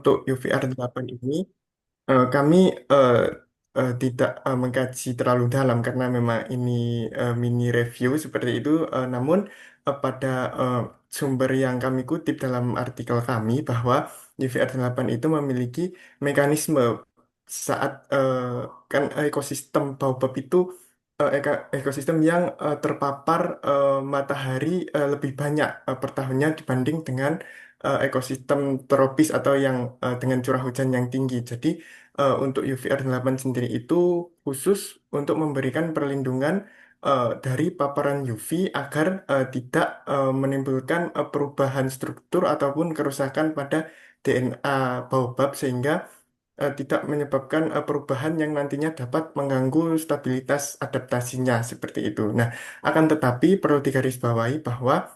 untuk UVR 8 ini kami tidak mengkaji terlalu dalam karena memang ini mini review seperti itu. Namun pada eh, sumber yang kami kutip dalam artikel kami bahwa UVR 8 itu memiliki mekanisme saat kan ekosistem baobab itu ekosistem yang terpapar matahari lebih banyak per tahunnya dibanding dengan ekosistem tropis atau yang dengan curah hujan yang tinggi. Jadi untuk UVR 8 sendiri itu khusus untuk memberikan perlindungan dari paparan UV agar tidak menimbulkan perubahan struktur ataupun kerusakan pada DNA baobab sehingga tidak menyebabkan perubahan yang nantinya dapat mengganggu stabilitas adaptasinya seperti itu. Nah, akan tetapi perlu digarisbawahi bahwa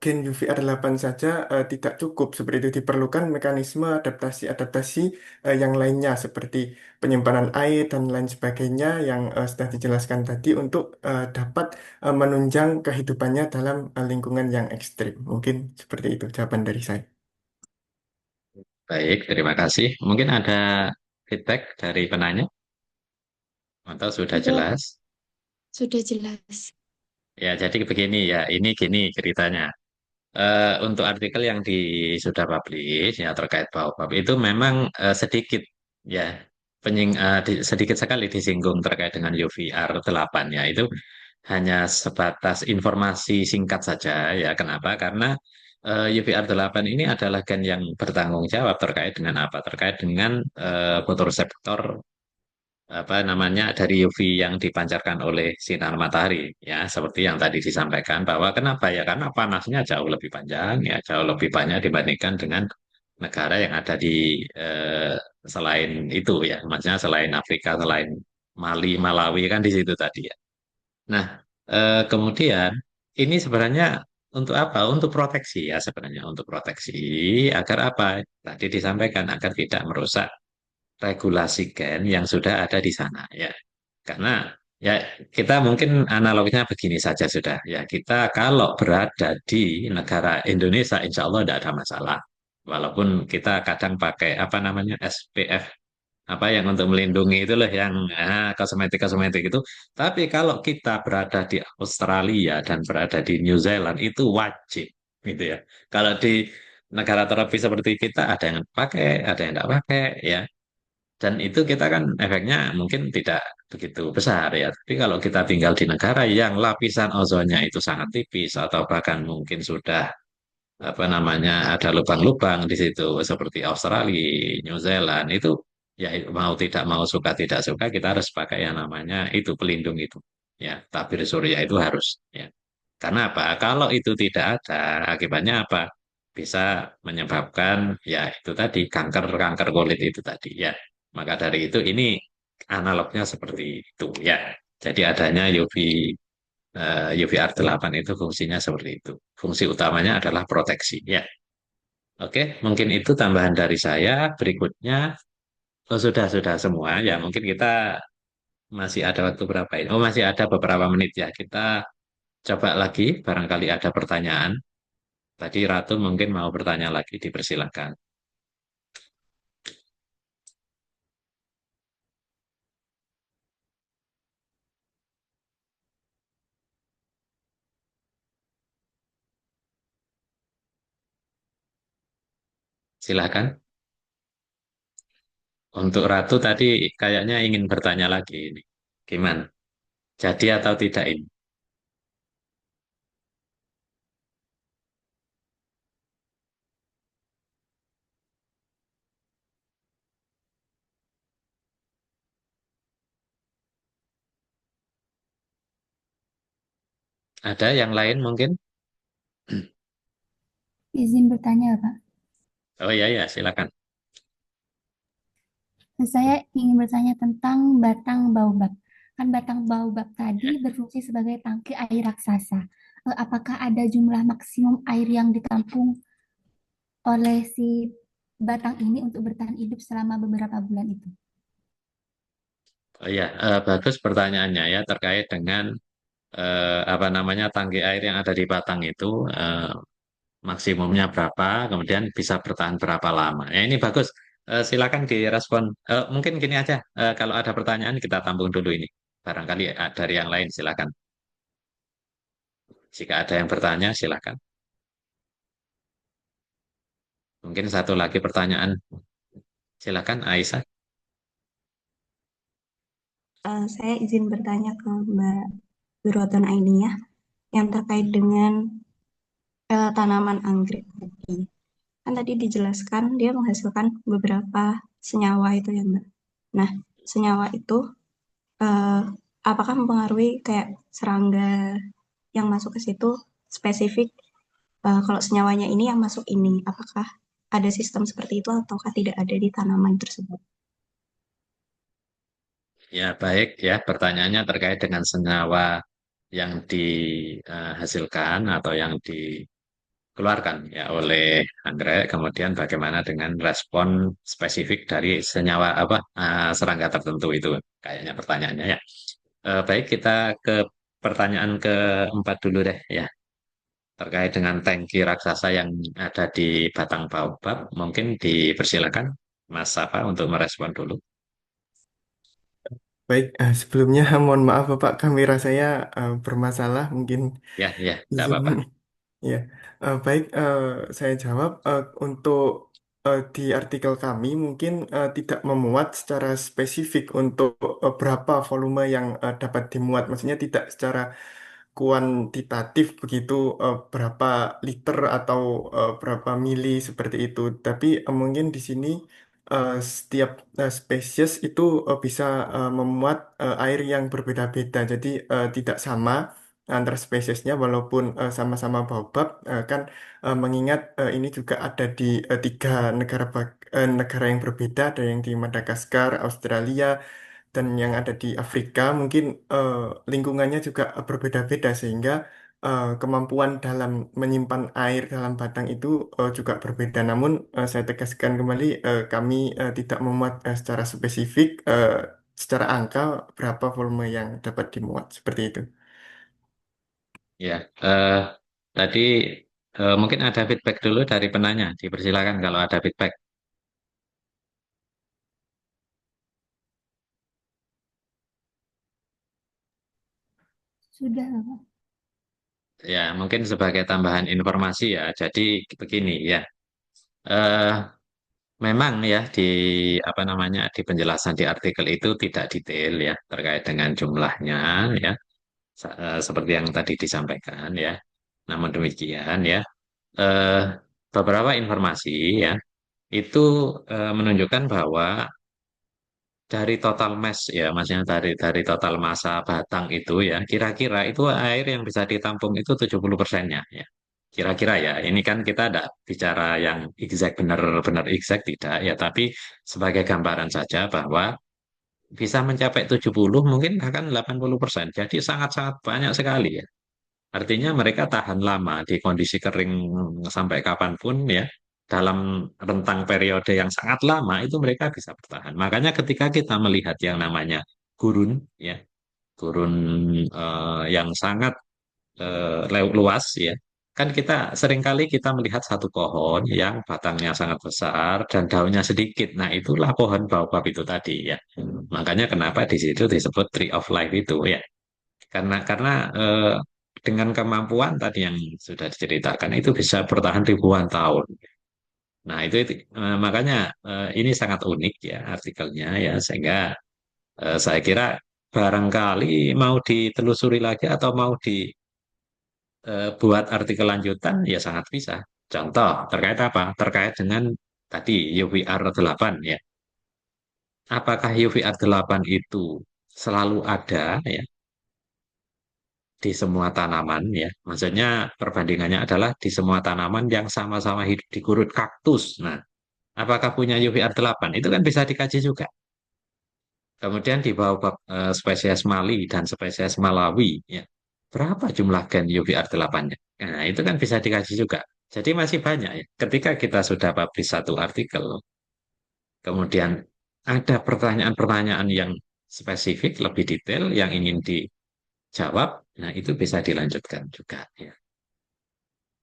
gen UVR 8 saja tidak cukup seperti itu diperlukan mekanisme adaptasi-adaptasi yang lainnya seperti penyimpanan air dan lain sebagainya yang sudah dijelaskan tadi untuk dapat menunjang kehidupannya dalam lingkungan yang ekstrim. Mungkin seperti itu jawaban dari saya. Baik, terima kasih. Mungkin ada feedback dari penanya atau sudah Sudah, jelas? sudah jelas. Ya, jadi begini ya, ini gini ceritanya. Untuk artikel yang sudah publish ya terkait baobab itu memang sedikit ya sedikit sekali disinggung terkait dengan UVR 8 ya itu hanya sebatas informasi singkat saja ya. Kenapa? Karena UVR 8 ini adalah gen yang bertanggung jawab terkait dengan apa? Terkait dengan fotoreseptor apa namanya dari UV yang dipancarkan oleh sinar matahari ya seperti yang tadi disampaikan bahwa kenapa ya karena panasnya jauh lebih panjang ya jauh lebih banyak dibandingkan dengan negara yang ada di selain itu ya maksudnya selain Afrika selain Mali Malawi kan di situ tadi ya. Nah kemudian ini sebenarnya untuk apa? Untuk proteksi ya sebenarnya untuk proteksi agar apa? Tadi disampaikan agar tidak merusak regulasi gen yang sudah ada di sana ya. Karena ya kita mungkin analognya begini saja sudah ya. Kita kalau berada di negara Indonesia insya Allah tidak ada masalah. Walaupun kita kadang pakai apa namanya SPF apa yang untuk melindungi itu loh yang kosmetik-kosmetik itu. Tapi kalau kita berada di Australia dan berada di New Zealand itu wajib gitu ya. Kalau di negara tropis seperti kita ada yang pakai, ada yang tidak pakai ya. Dan itu kita kan efeknya mungkin tidak begitu besar ya. Tapi kalau kita tinggal di negara yang lapisan ozonnya itu sangat tipis atau bahkan mungkin sudah apa namanya ada lubang-lubang di situ seperti Australia, New Zealand itu ya mau tidak mau suka tidak suka kita harus pakai yang namanya itu pelindung itu. Ya, tabir surya itu harus ya. Karena apa? Kalau itu tidak ada, akibatnya apa? Bisa menyebabkan ya itu tadi kanker-kanker kulit itu tadi ya. Maka dari itu ini analognya seperti itu ya. Jadi adanya UVR 8 itu fungsinya seperti itu. Fungsi utamanya adalah proteksi ya. Oke, mungkin itu tambahan dari saya. Berikutnya, oh sudah semua ya. Mungkin kita masih ada waktu berapa ini? Oh masih ada beberapa menit ya. Kita coba lagi, barangkali ada pertanyaan. Tadi Ratu mungkin mau bertanya lagi, dipersilakan. Silakan. Untuk Ratu tadi kayaknya ingin bertanya lagi ini. Gimana? Jadi atau tidak ini? Ada yang lain mungkin? Izin bertanya, Pak. Oh iya ya, silakan. Saya ingin bertanya tentang batang baobab. Kan batang baobab tadi Ya. berfungsi sebagai tangki air raksasa. Apakah ada jumlah maksimum air yang ditampung oleh si batang ini untuk bertahan hidup selama beberapa bulan itu? Oh iya, bagus pertanyaannya ya terkait dengan apa namanya tangki air yang ada di batang itu. maksimumnya berapa, kemudian bisa bertahan berapa lama. Ya ini bagus. Silakan direspon. Mungkin gini aja, kalau ada pertanyaan kita tampung dulu ini. Barangkali dari yang lain silakan. Jika ada yang bertanya silakan. Mungkin satu lagi pertanyaan. Silakan Aisyah. Saya izin bertanya ke Mbak Wiroton Aini ya, yang terkait dengan tanaman anggrek tadi. Kan tadi dijelaskan dia menghasilkan beberapa senyawa itu ya Mbak. Nah, senyawa itu eh, apakah mempengaruhi kayak serangga yang masuk ke situ spesifik kalau senyawanya ini yang masuk ini, apakah ada sistem seperti itu ataukah tidak ada di tanaman tersebut? Ya, baik ya. Pertanyaannya terkait dengan senyawa yang dihasilkan atau yang dikeluarkan ya oleh anggrek. Kemudian bagaimana dengan respon spesifik dari senyawa apa serangga tertentu itu? Kayaknya pertanyaannya ya. Baik, kita ke pertanyaan keempat dulu deh ya. Terkait dengan tangki raksasa yang ada di batang baobab, mungkin dipersilakan Mas Safa untuk merespon dulu. Baik, sebelumnya mohon maaf Bapak, kamera saya bermasalah, mungkin Ya, ya, nggak izin. apa-apa. Ya, baik, saya jawab untuk di artikel kami mungkin tidak memuat secara spesifik untuk berapa volume yang dapat dimuat, maksudnya tidak secara kuantitatif begitu, berapa liter atau berapa mili seperti itu. Tapi mungkin di sini setiap spesies itu bisa memuat air yang berbeda-beda, jadi tidak sama antar spesiesnya walaupun sama-sama baobab, kan mengingat ini juga ada di tiga negara yang berbeda, ada yang di Madagaskar, Australia, dan yang ada di Afrika. Mungkin eh, lingkungannya juga berbeda-beda sehingga kemampuan dalam menyimpan air dalam batang itu juga berbeda. Namun saya tegaskan kembali, kami tidak memuat secara spesifik, secara angka berapa volume yang dapat dimuat seperti itu. Ya, tadi mungkin ada feedback dulu dari penanya. Dipersilakan kalau ada feedback. Sudah, Bapak. Ya, mungkin sebagai tambahan informasi ya. Jadi begini ya. Eh, Memang ya di apa namanya di penjelasan di artikel itu tidak detail ya terkait dengan jumlahnya ya. Seperti yang tadi disampaikan ya. Namun demikian ya, eh, beberapa informasi ya itu menunjukkan bahwa dari total mass ya, maksudnya dari total massa batang itu ya, kira-kira itu air yang bisa ditampung itu 70%-nya ya. Kira-kira ya, ini kan kita tidak bicara yang exact, benar-benar exact tidak ya, tapi sebagai gambaran saja bahwa bisa mencapai 70 mungkin akan 80%. Jadi sangat-sangat banyak sekali ya. Artinya mereka tahan lama di kondisi kering sampai kapanpun ya. Dalam rentang periode yang sangat lama itu mereka bisa bertahan. Makanya ketika kita melihat yang namanya gurun ya, gurun yang sangat luas ya. Kan kita seringkali kita melihat satu pohon yang batangnya sangat besar dan daunnya sedikit. Nah, itulah pohon baobab itu tadi ya. Makanya kenapa di situ disebut tree of life itu ya. Karena dengan kemampuan tadi yang sudah diceritakan itu bisa bertahan ribuan tahun. Nah, makanya ini sangat unik ya artikelnya ya sehingga saya kira barangkali mau ditelusuri lagi atau mau dibuat artikel lanjutan ya sangat bisa. Contoh terkait apa? Terkait dengan tadi UVR 8 ya. Apakah UVR 8 itu selalu ada ya di semua tanaman ya. Maksudnya perbandingannya adalah di semua tanaman yang sama-sama hidup di gurun kaktus. Nah, apakah punya UVR 8? Itu kan bisa dikaji juga. Kemudian di bawah spesies Mali dan spesies Malawi ya. Berapa jumlah gen UVR 8-nya? Nah, itu kan bisa dikaji juga. Jadi masih banyak ya. Ketika kita sudah publish satu artikel, kemudian ada pertanyaan-pertanyaan yang spesifik, lebih detail yang ingin dijawab, nah itu bisa dilanjutkan juga ya.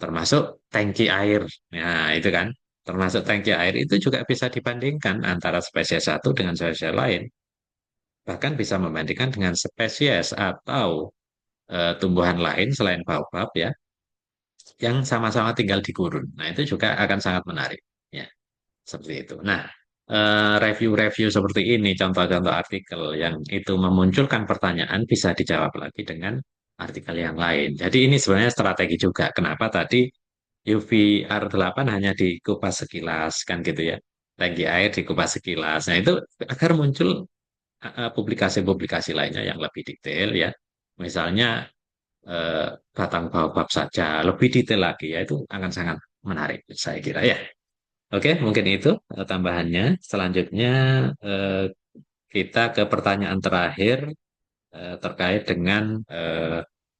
termasuk tangki air. Nah, itu kan, termasuk tangki air itu juga bisa dibandingkan antara spesies satu dengan spesies lain. Bahkan bisa membandingkan dengan spesies atau tumbuhan lain selain baobab ya, yang sama-sama tinggal di gurun. Nah, itu juga akan sangat menarik. Ya, seperti itu. Nah, review-review seperti ini, contoh-contoh artikel yang itu memunculkan pertanyaan bisa dijawab lagi dengan artikel yang lain. Jadi ini sebenarnya strategi juga. Kenapa tadi UVR8 hanya dikupas sekilas, kan gitu ya. Tangki air dikupas sekilas. Nah, itu agar muncul publikasi-publikasi lainnya yang lebih detail ya. Misalnya eh, batang baobab saja, lebih detail lagi ya, itu akan sangat menarik saya kira ya. Oke, mungkin itu tambahannya. Selanjutnya eh, kita ke pertanyaan terakhir terkait dengan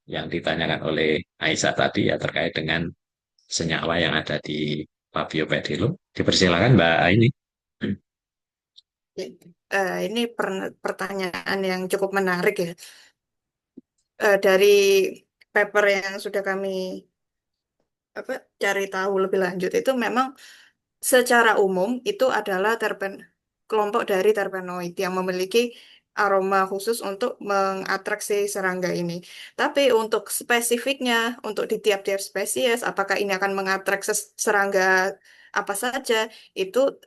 yang ditanyakan oleh Aisyah tadi ya terkait dengan senyawa yang ada di Papiopedilum. Dipersilakan Mbak Aini. Ini pertanyaan yang cukup menarik ya. Dari paper yang sudah kami cari tahu lebih lanjut itu memang secara umum itu adalah kelompok dari terpenoid yang memiliki aroma khusus untuk mengatraksi serangga ini. Tapi untuk spesifiknya, untuk di tiap-tiap spesies, apakah ini akan mengatraksi serangga apa saja, itu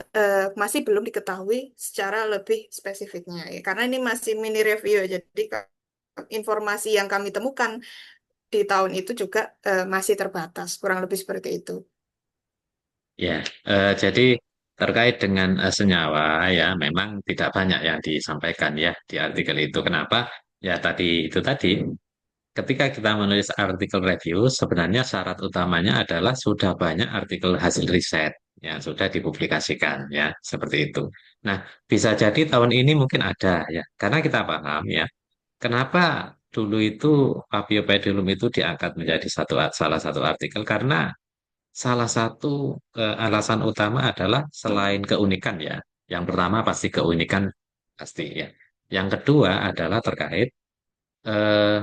masih belum diketahui secara lebih spesifiknya. Ya, karena ini masih mini review, ya. Jadi informasi yang kami temukan di tahun itu juga masih terbatas, kurang lebih seperti itu. Ya, jadi terkait dengan senyawa ya memang tidak banyak yang disampaikan ya di artikel itu. Kenapa? Ya tadi itu tadi ketika kita menulis artikel review sebenarnya syarat utamanya adalah sudah banyak artikel hasil riset yang sudah dipublikasikan ya seperti itu. Nah, bisa jadi tahun ini mungkin ada ya karena kita paham ya kenapa dulu itu Paphiopedilum itu diangkat menjadi salah satu artikel karena salah satu alasan utama adalah selain keunikan ya. Yang pertama pasti keunikan pasti ya. Yang kedua adalah terkait eh,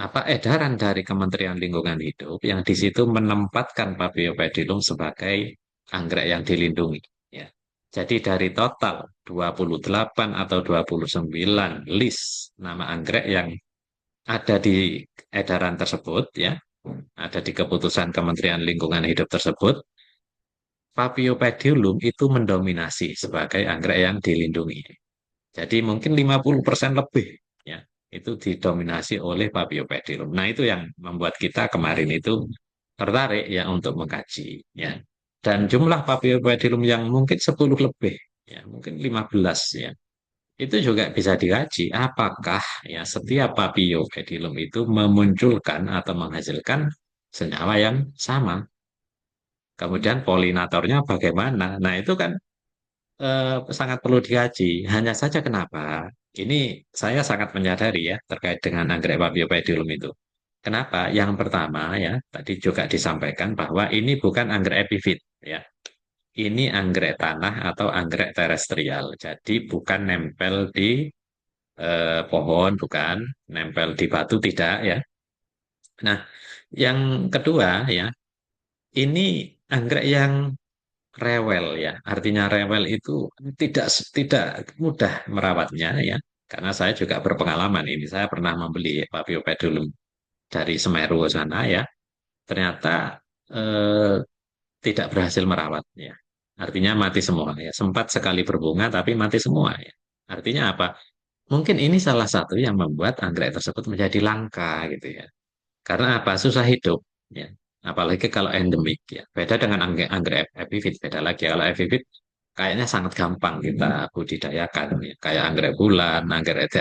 apa edaran dari Kementerian Lingkungan Hidup yang di situ menempatkan Paphiopedilum sebagai anggrek yang dilindungi ya. Jadi dari total 28 atau 29 list nama anggrek yang ada di edaran tersebut ya, ada di keputusan Kementerian Lingkungan Hidup tersebut, Paphiopedilum itu mendominasi sebagai anggrek yang dilindungi. Jadi mungkin 50% lebih ya, itu didominasi oleh Paphiopedilum. Nah, itu yang membuat kita kemarin itu tertarik ya untuk mengkaji ya. Dan jumlah Paphiopedilum yang mungkin 10 lebih ya, mungkin 15 ya. Itu juga bisa dikaji apakah ya setiap Paphiopedilum itu memunculkan atau menghasilkan senyawa yang sama. Kemudian polinatornya bagaimana? Nah, itu kan sangat perlu dikaji. Hanya saja kenapa? Ini saya sangat menyadari ya terkait dengan anggrek Paphiopedilum itu. Kenapa? Yang pertama ya, tadi juga disampaikan bahwa ini bukan anggrek epifit ya. Ini anggrek tanah atau anggrek terestrial. Jadi bukan nempel di pohon, bukan nempel di batu tidak ya. Nah, yang kedua ya, ini anggrek yang rewel ya. Artinya rewel itu tidak tidak mudah merawatnya ya. Karena saya juga berpengalaman ini. Saya pernah membeli Paphiopedilum dari Semeru sana ya. Ternyata eh, tidak berhasil merawatnya. Artinya mati semua ya. Sempat sekali berbunga tapi mati semua ya. Artinya apa? Mungkin ini salah satu yang membuat anggrek tersebut menjadi langka gitu ya. Karena apa? Susah hidup ya. Apalagi kalau endemik ya. Beda dengan anggrek epifit, beda lagi. Kalau epifit kayaknya sangat gampang kita budidayakan ya. Kayak anggrek bulan,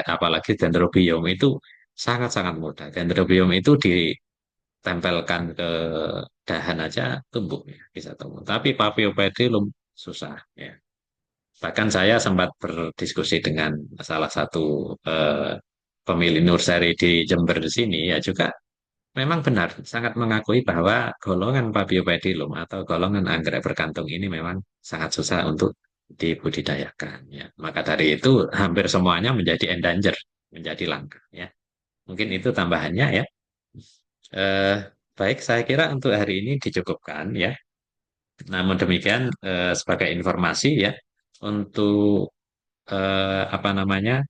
apalagi dendrobium itu sangat-sangat mudah. Dendrobium itu ditempelkan ke dahan aja tumbuh ya, bisa tumbuh. Tapi Paphiopedilum susah ya. Bahkan saya sempat berdiskusi dengan salah satu pemilik nursery di Jember di sini ya juga memang benar, sangat mengakui bahwa golongan Paphiopedilum atau golongan anggrek berkantung ini memang sangat susah untuk dibudidayakan. Ya. Maka dari itu hampir semuanya menjadi endanger, menjadi langka. Ya. Mungkin itu tambahannya ya. Eh, Baik, saya kira untuk hari ini dicukupkan ya. Namun demikian sebagai informasi ya untuk apa namanya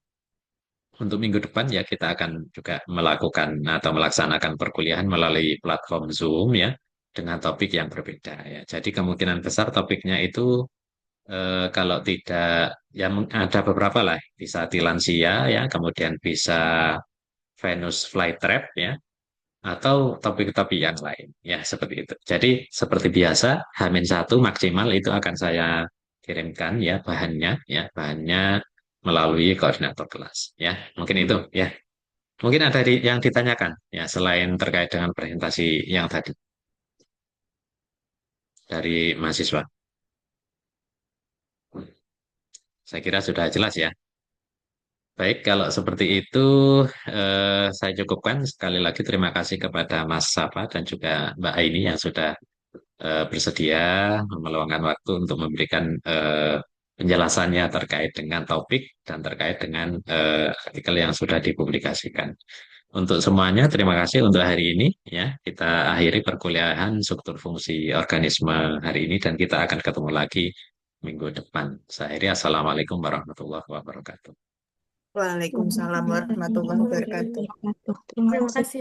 untuk minggu depan ya kita akan juga melakukan atau melaksanakan perkuliahan melalui platform Zoom ya dengan topik yang berbeda ya. Jadi kemungkinan besar topiknya itu kalau tidak ya ada beberapa lah bisa lansia ya, kemudian bisa Venus flytrap ya atau topik-topik yang lain ya seperti itu. Jadi seperti biasa H-1 maksimal itu akan saya kirimkan ya bahannya melalui koordinator kelas ya. Mungkin itu ya. Mungkin ada yang ditanyakan ya selain terkait dengan presentasi yang tadi dari mahasiswa. Saya kira sudah jelas ya. Baik, kalau seperti itu saya cukupkan. Sekali lagi terima kasih kepada Mas Safa dan juga Mbak Aini yang sudah bersedia meluangkan waktu untuk memberikan penjelasannya terkait dengan topik dan terkait dengan artikel yang sudah dipublikasikan. Untuk semuanya, terima kasih untuk hari ini. Ya, kita akhiri perkuliahan struktur fungsi organisme hari ini dan kita akan ketemu lagi minggu depan. Saya akhiri, Assalamualaikum warahmatullahi wabarakatuh. Waalaikumsalam warahmatullahi wabarakatuh. Terima Terima kasih. kasih.